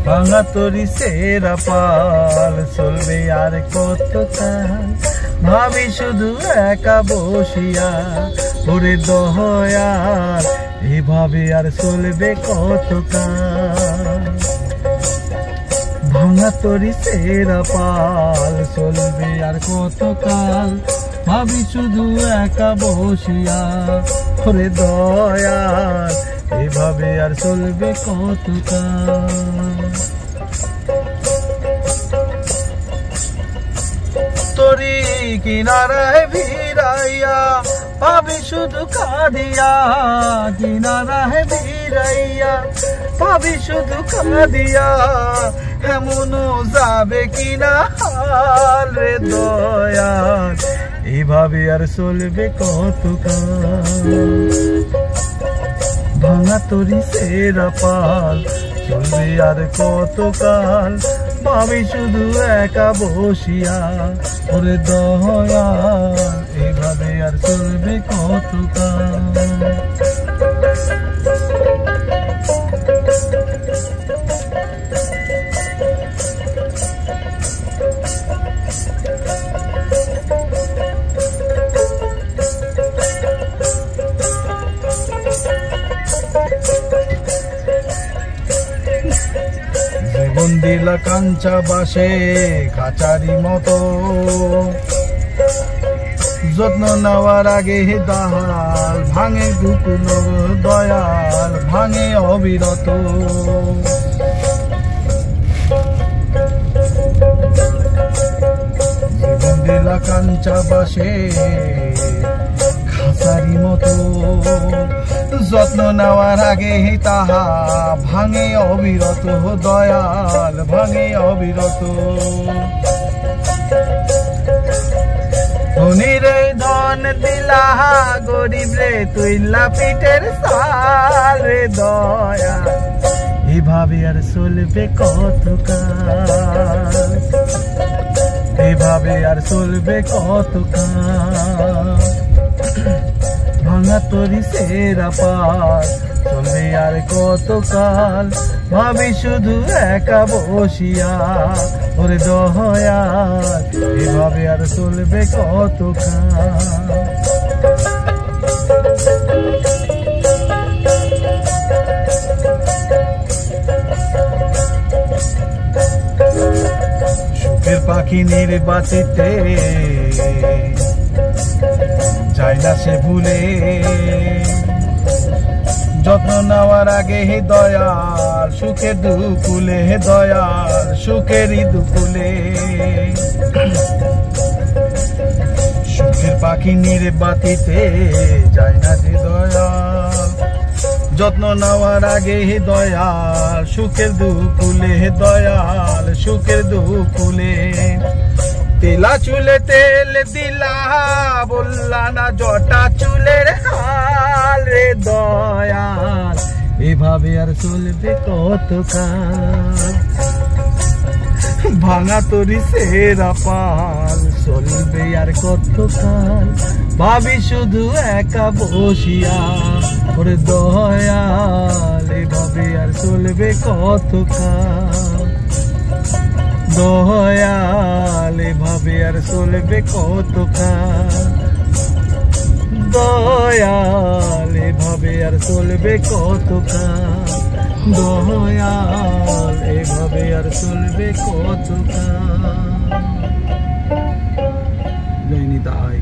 ভাঙা তরি সেরা পাল চলবে আর কত কাল, ভাবি শুধু একা বসিয়া ওরে দয়াল, এভাবে আর চলবে কত কাল। ভাঙা তরি সেরা পাল চলবে আর কত কাল, ভাবি শুধু একা বসিয়া ওরে দয়াল, এভাবে আর চলবে কত কাল। তরি কিনারায় ভিড়াইয়া পাবি শুধু কাঁদিয়া, কিনারায় ভিড়াইয়া পাবি শুধু কাঁদিয়া, এমনও যাবে কিনা হাল রে দয়াল, এভাবে আর চলবে কত কাল। ভাঙা তরি সেরা পাল চলবে আর কত কাল, ভাবি শুধু একা বসিয়া ওরে দয়াল, এভাবে আর চলবে কত কাল। জীবন দিলা কাঞ্চা বাসে খাঁচারি মতো, যত্ন নেওয়ার আগে দাহাল ভাঙে দুকুল দয়াল, ভাঙে অবিরত। জীবন দিলা কাঞ্চা বাসে খাঁচারি মতো, যত্ন নেওয়ার আগে তাহা ভাঙে অবিরত দয়াল, ভাঙে অবিরত। ধনীর ধন দিলা গরিব রে তুইলা পিঠের সাল রে দয়াল, এভাবে আর চলবে কত কাল, এভাবে আর চলবে কত কাল। ভাঙা তরি সেরা পাল চলবে আর কত কাল, ভাবি শুধু একা বসিয়া ওরে দয়াল, এভাবে আর চলবে কত কাল। সুখের পাখি নির্বাচিতে যায় না সে ভুলে, যত্ন নেওয়ার আগে হে দয়াল, সুখের দুকুলে হে দয়াল, সুখেরই দুকুলে। সুখের পাখি নির্বাচিতে যায় না যে দয়াল, যত্ন নেওয়ার আগে হে দয়াল, সুখের দুকুলে হে দয়াল, সুখের দুকুলে। তেলা চুলে তেল দিলা বললা না জটা চুলের হাল রে দয়াল, এভাবে আর চলবে কত কাল। ভাঙা তরি সেরা পাল চলবে আর কত কাল, ভাবি শুধু একা বসিয়া ওরে দয়াল, এভাবে আর চলবে কত কাল। দয়াল এভাবে আর চলবে কত কাল, দয়াল এভাবে আর চলবে কত কাল, দয়াল এভাবে আর চলবে কত কাল। জয় নিতাই।